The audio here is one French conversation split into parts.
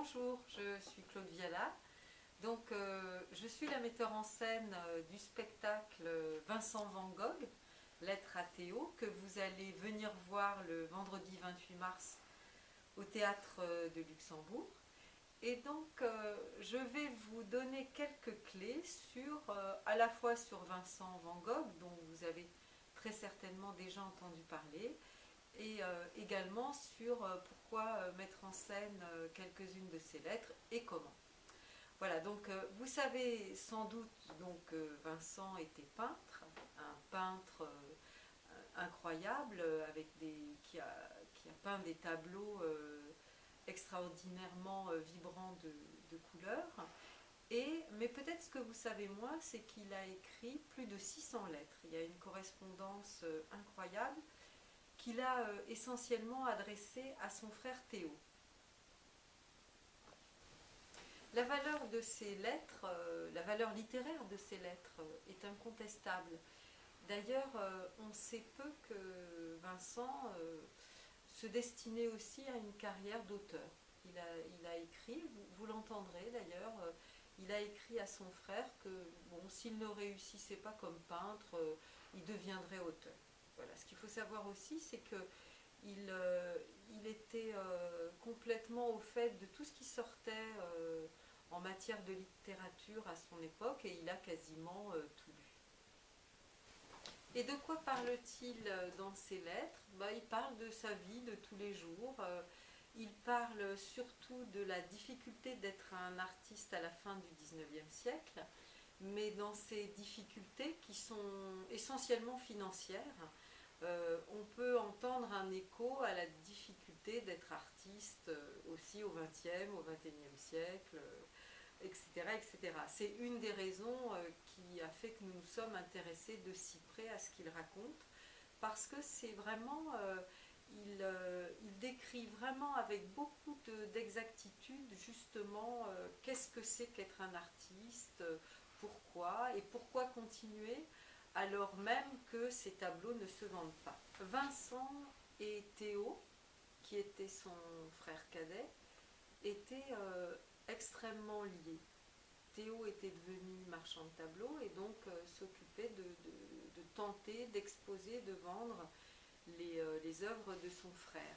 Bonjour, je suis Claude Viala. Donc, je suis la metteur en scène du spectacle Vincent Van Gogh, Lettre à Théo, que vous allez venir voir le vendredi 28 mars au théâtre de Luxembourg. Et donc, je vais vous donner quelques clés sur, à la fois sur Vincent Van Gogh, dont vous avez très certainement déjà entendu parler, et également sur pourquoi mettre en scène quelques-unes de ses lettres et comment. Voilà, donc vous savez sans doute donc Vincent était peintre, un peintre incroyable qui a peint des tableaux extraordinairement vibrants de couleurs. Mais peut-être ce que vous savez moins, c'est qu'il a écrit plus de 600 lettres. Il y a une correspondance incroyable qu'il a essentiellement adressée à son frère Théo. La valeur de ces lettres, la valeur littéraire de ces lettres est incontestable. D'ailleurs, on sait peu que Vincent se destinait aussi à une carrière d'auteur. Il a écrit, vous l'entendrez d'ailleurs, il a écrit à son frère que bon, s'il ne réussissait pas comme peintre, il deviendrait auteur. Voilà. Ce qu'il faut savoir aussi, c'est que il était complètement au fait de tout ce qui sortait en matière de littérature à son époque et il a quasiment tout lu. Et de quoi parle-t-il dans ses lettres? Il parle de sa vie de tous les jours. Il parle surtout de la difficulté d'être un artiste à la fin du XIXe siècle, mais dans ces difficultés qui sont essentiellement financières, on peut entendre un écho à la difficulté d'être artiste aussi au XXe, au XXIe siècle, etc., etc. C'est une des raisons qui a fait que nous nous sommes intéressés de si près à ce qu'il raconte, parce que c'est vraiment, il décrit vraiment avec beaucoup d'exactitude justement qu'est-ce que c'est qu'être un artiste, pourquoi et pourquoi continuer alors même que ces tableaux ne se vendent pas. Vincent et Théo, qui était son frère cadet, étaient extrêmement liés. Théo était devenu marchand de tableaux et donc s'occupait de tenter d'exposer, de vendre les œuvres de son frère.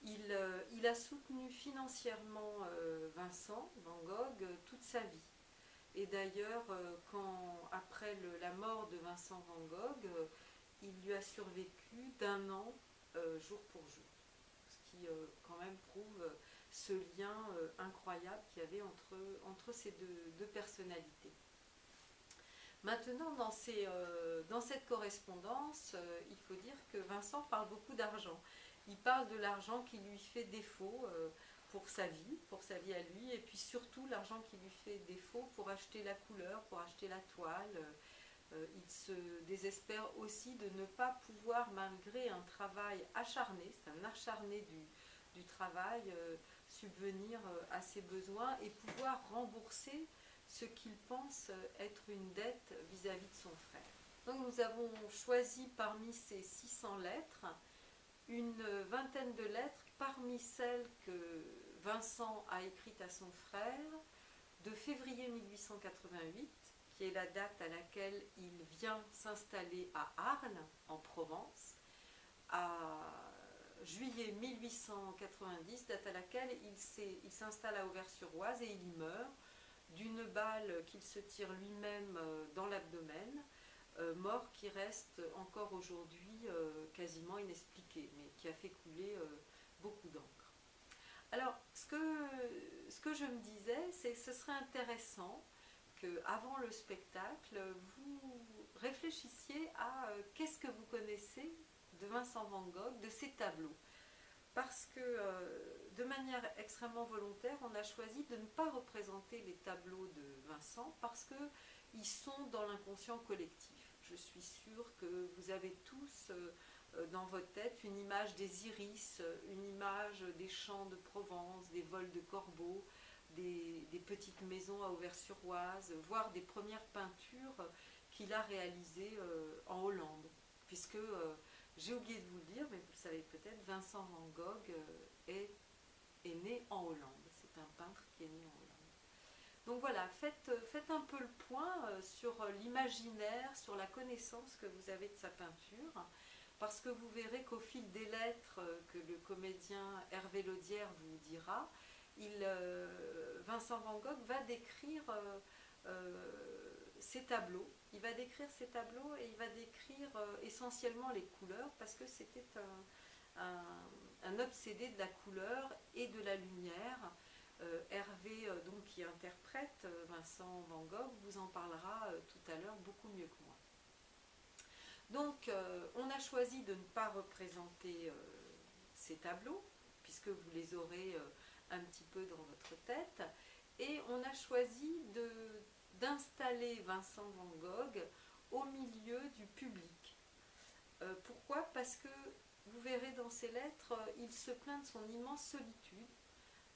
Il a soutenu financièrement Vincent Van Gogh toute sa vie. Et d'ailleurs, après la mort de Vincent Van Gogh, il lui a survécu d'un an jour pour jour. Ce qui quand même prouve ce lien incroyable qu'il y avait entre ces deux personnalités. Maintenant, dans cette correspondance, il faut dire que Vincent parle beaucoup d'argent. Il parle de l'argent qui lui fait défaut pour sa vie à lui, et puis surtout l'argent qui lui fait défaut pour acheter la couleur, pour acheter la toile. Il se désespère aussi de ne pas pouvoir, malgré un travail acharné, c'est un acharné du travail, subvenir à ses besoins et pouvoir rembourser ce qu'il pense être une dette vis-à-vis de son frère. Donc nous avons choisi parmi ces 600 lettres une vingtaine de lettres parmi celles que Vincent a écrites à son frère de février 1888, qui est la date à laquelle il vient s'installer à Arles, en Provence, à juillet 1890, date à laquelle il s'installe à Auvers-sur-Oise et il y meurt d'une balle qu'il se tire lui-même dans l'abdomen, mort qui reste encore aujourd'hui quasiment inexpliquée, mais qui a fait couler beaucoup d'encre. Alors, ce que je me disais, c'est que ce serait intéressant qu'avant le spectacle, vous réfléchissiez à qu'est-ce que vous connaissez de Vincent Van Gogh, de ses tableaux. Parce que de manière extrêmement volontaire, on a choisi de ne pas représenter les tableaux de Vincent parce qu'ils sont dans l'inconscient collectif. Je suis sûre que vous avez tous dans votre tête une image des iris, une image des champs de Provence, des vols de corbeaux, des petites maisons à Auvers-sur-Oise, voire des premières peintures qu'il a réalisées en Hollande. Puisque, j'ai oublié de vous le dire, mais vous le savez peut-être, Vincent Van Gogh est né en Hollande. C'est certain peintre qui est né en Hollande. Donc voilà, faites un peu le point sur l'imaginaire, sur la connaissance que vous avez de sa peinture, parce que vous verrez qu'au fil des lettres que le comédien Hervé Laudière vous dira, Vincent Van Gogh va décrire ses tableaux. Il va décrire ses tableaux et il va décrire essentiellement les couleurs, parce que c'était un obsédé de la couleur et de la lumière. Hervé, donc, qui interprète Vincent Van Gogh, vous en parlera tout à l'heure beaucoup mieux que moi. Donc, on a choisi de ne pas représenter ces tableaux, puisque vous les aurez un petit peu dans votre tête, et on a choisi d'installer Vincent Van Gogh au milieu du public. Pourquoi? Parce que vous verrez dans ses lettres, il se plaint de son immense solitude.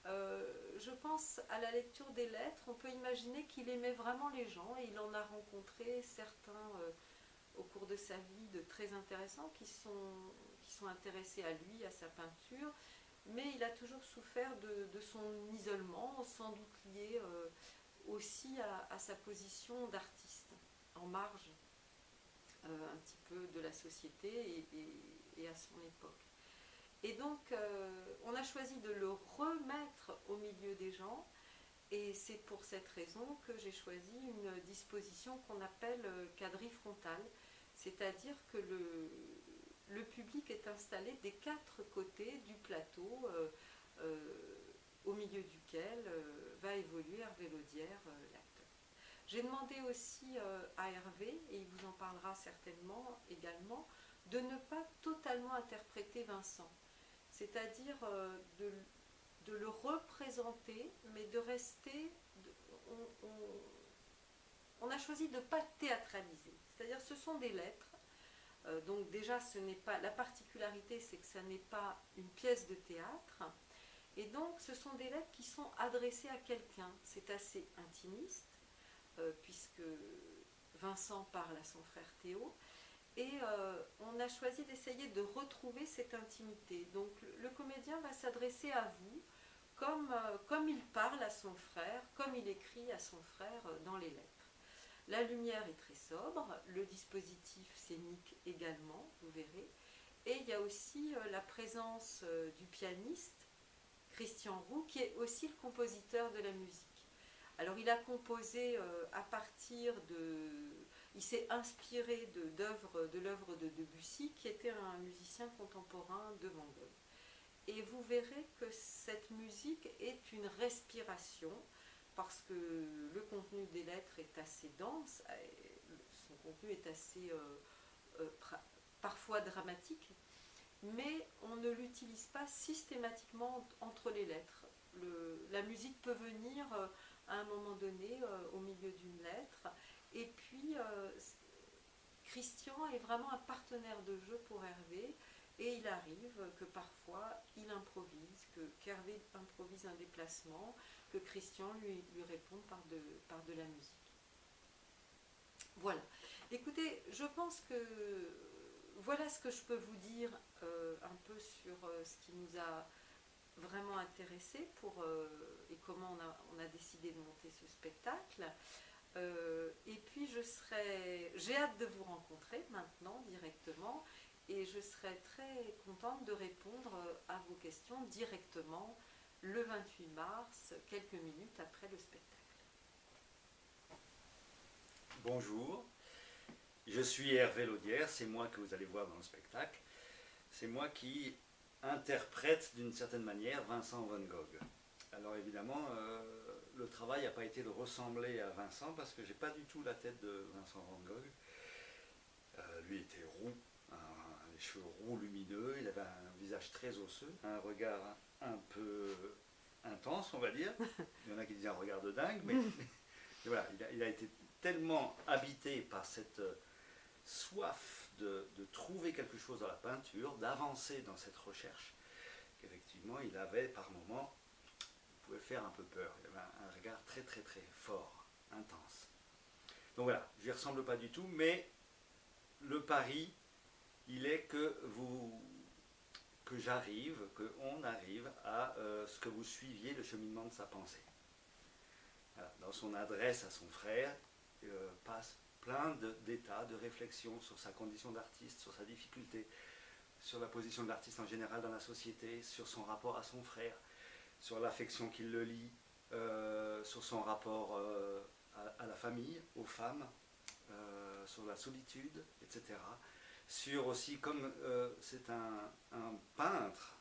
Je pense à la lecture des lettres, on peut imaginer qu'il aimait vraiment les gens, et il en a rencontré certains au cours de sa vie de très intéressants qui sont intéressés à lui, à sa peinture, mais il a toujours souffert de son isolement, sans doute lié aussi à sa position d'artiste, en marge un petit peu de la société et à son époque. Et donc, on a choisi de le remettre au milieu des gens, et c'est pour cette raison que j'ai choisi une disposition qu'on appelle quadrille frontale, c'est-à-dire que le public est installé des quatre côtés du plateau, au milieu duquel va évoluer Hervé Laudière, l'acteur. J'ai demandé aussi à Hervé, et il vous en parlera certainement également, de ne pas totalement interpréter Vincent, c'est-à-dire de le représenter, mais de rester... on a choisi de ne pas théâtraliser, c'est-à-dire ce sont des lettres, donc déjà ce n'est pas... La particularité, c'est que ça n'est pas une pièce de théâtre, et donc ce sont des lettres qui sont adressées à quelqu'un. C'est assez intimiste, puisque Vincent parle à son frère Théo, et on a choisi d'essayer de retrouver cette intimité. Donc le comédien va s'adresser à vous comme il parle à son frère, comme il écrit à son frère dans les lettres. La lumière est très sobre, le dispositif scénique également, vous verrez, et il y a aussi la présence du pianiste Christian Roux, qui est aussi le compositeur de la musique. Alors il a composé à partir de... Il s'est inspiré de l'œuvre de Debussy, qui était un musicien contemporain de Van Gogh. Et vous verrez que cette musique est une respiration, parce que le contenu des lettres est assez dense, son contenu est assez parfois dramatique, mais on ne l'utilise pas systématiquement entre les lettres. La musique peut venir à un moment donné au milieu d'une lettre, et puis Christian est vraiment un partenaire de jeu pour Hervé, et il arrive que parfois il improvise, qu'Hervé improvise un déplacement, que Christian lui réponde par de la musique. Voilà. Écoutez, je pense que voilà ce que je peux vous dire un peu sur ce qui nous a vraiment intéressé et comment on a décidé de monter ce spectacle. Et puis j'ai hâte de vous rencontrer maintenant directement, et je serai très contente de répondre à vos questions directement le 28 mars, quelques minutes après le spectacle. Bonjour, je suis Hervé Laudière, c'est moi que vous allez voir dans le spectacle. C'est moi qui interprète d'une certaine manière Vincent Van Gogh. Alors évidemment, le travail n'a pas été de ressembler à Vincent, parce que j'ai pas du tout la tête de Vincent Van Gogh. Lui était roux, les cheveux roux lumineux, il avait un visage très osseux, un regard un peu intense, on va dire. Il y en a qui disent un regard de dingue, mais voilà, il a été tellement habité par cette soif de trouver quelque chose dans la peinture, d'avancer dans cette recherche, qu'effectivement il avait par moments, il pouvait faire un peu peur. Il avait un regard très très très fort, intense. Donc voilà, je lui ressemble pas du tout, mais le pari, il est que qu'on arrive à ce que vous suiviez le cheminement de sa pensée. Voilà. Dans son adresse à son frère, passe plein d'états, de réflexions sur sa condition d'artiste, sur sa difficulté, sur la position de l'artiste en général dans la société, sur son rapport à son frère, sur l'affection qui le lie, sur son rapport à la famille, aux femmes, sur la solitude, etc. Sur aussi, comme c'est un peintre,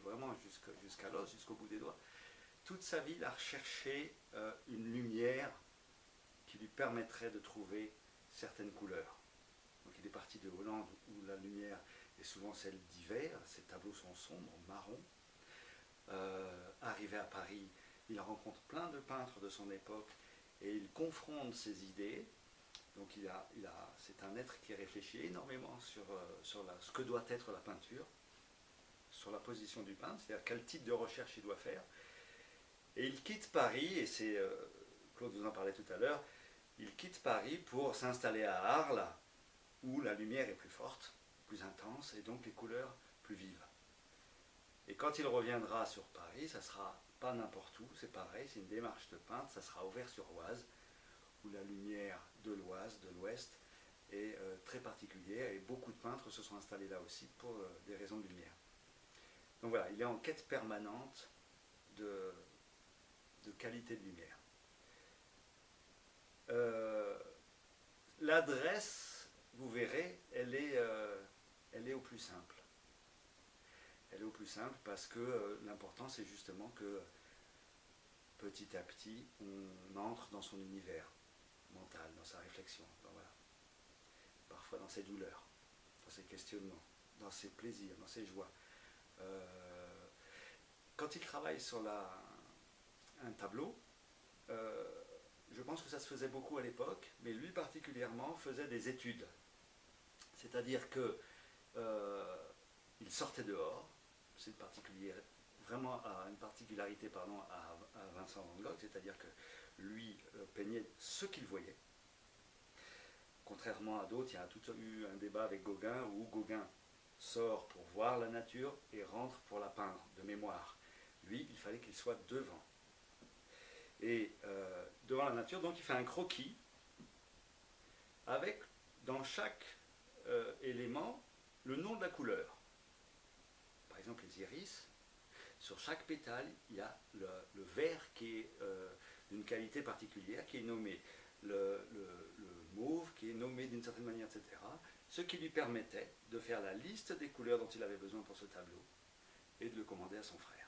vraiment jusqu'à l'os, jusqu'au bout des doigts, toute sa vie, il a recherché une lumière qui lui permettrait de trouver certaines couleurs. Donc il est parti de Hollande où la lumière est souvent celle d'hiver, ces tableaux sont sombres, marrons. Arrivé à Paris, il rencontre plein de peintres de son époque et il confronte ses idées. Donc c'est un être qui réfléchit énormément sur ce que doit être la peinture, sur la position du peintre, c'est-à-dire quel type de recherche il doit faire. Et il quitte Paris, et c'est, Claude vous en parlait tout à l'heure, il quitte Paris pour s'installer à Arles, où la lumière est plus forte, plus intense, et donc les couleurs plus vives. Et quand il reviendra sur Paris, ça sera pas n'importe où, c'est pareil, c'est une démarche de peintre, ça sera Auvers-sur-Oise, où la lumière de l'Oise, de l'Ouest, est très particulière, et beaucoup de peintres se sont installés là aussi pour des raisons de lumière. Donc voilà, il est en quête permanente de qualité de lumière. L'adresse, vous verrez, elle est au plus simple. Elle est au plus simple parce que l'important c'est justement que petit à petit on entre dans son univers mental, dans sa réflexion, voilà. Parfois dans ses douleurs, dans ses questionnements, dans ses plaisirs, dans ses joies. Quand il travaille sur un tableau, je pense que ça se faisait beaucoup à l'époque, mais lui particulièrement faisait des études. C'est-à-dire que il sortait dehors, c'est vraiment une particularité à Vincent van Gogh, c'est-à-dire que lui peignait ce qu'il voyait. Contrairement à d'autres, il y a tout eu un débat avec Gauguin où Gauguin sort pour voir la nature et rentre pour la peindre de mémoire. Lui, il fallait qu'il soit devant. Et devant la nature, donc il fait un croquis avec dans chaque élément le nom de la couleur. Par exemple les iris, sur chaque pétale il y a le vert qui est d'une qualité particulière qui est nommé, le mauve qui est nommé d'une certaine manière, etc. Ce qui lui permettait de faire la liste des couleurs dont il avait besoin pour ce tableau et de le commander à son frère.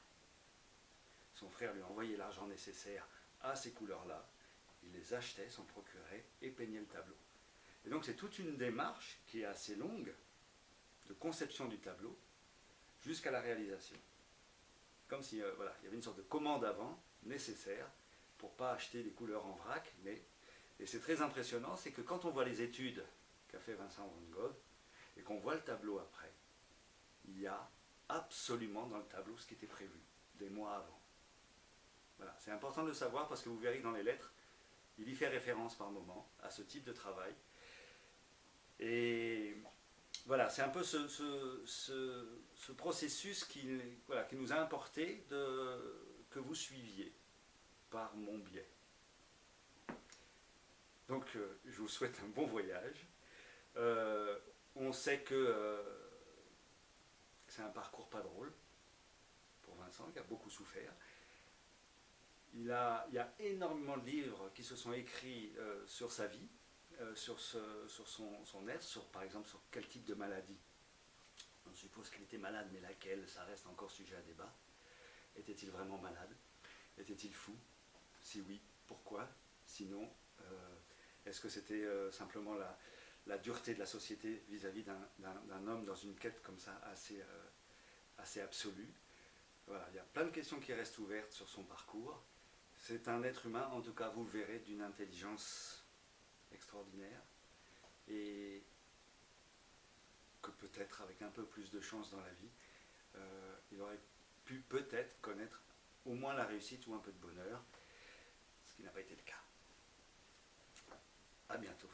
Son frère lui envoyait l'argent nécessaire à ces couleurs-là, il les achetait, s'en procurait et peignait le tableau. Et donc c'est toute une démarche qui est assez longue de conception du tableau jusqu'à la réalisation. Comme si voilà, il y avait une sorte de commande avant nécessaire pour ne pas acheter des couleurs en vrac, et c'est très impressionnant, c'est que quand on voit les études qu'a fait Vincent van Gogh et qu'on voit le tableau après, il y a absolument dans le tableau ce qui était prévu des mois avant. Voilà, c'est important de le savoir parce que vous verrez que dans les lettres, il y fait référence par moment à ce type de travail. Et voilà, c'est un peu ce processus qui nous a importé que vous suiviez par mon biais. Donc je vous souhaite un bon voyage. On sait que c'est un parcours pas drôle pour Vincent, qui a beaucoup souffert. Il y a énormément de livres qui se sont écrits sur sa vie, sur son être, par exemple sur quel type de maladie. On suppose qu'il était malade, mais laquelle, ça reste encore sujet à débat. Était-il vraiment malade? Était-il fou? Si oui, pourquoi? Sinon, est-ce que c'était simplement la dureté de la société vis-à-vis d'un homme dans une quête comme ça assez absolue? Voilà, il y a plein de questions qui restent ouvertes sur son parcours. C'est un être humain, en tout cas vous le verrez, d'une intelligence extraordinaire et que peut-être avec un peu plus de chance dans la vie, il aurait pu peut-être connaître au moins la réussite ou un peu de bonheur, ce qui n'a pas été le cas. À bientôt.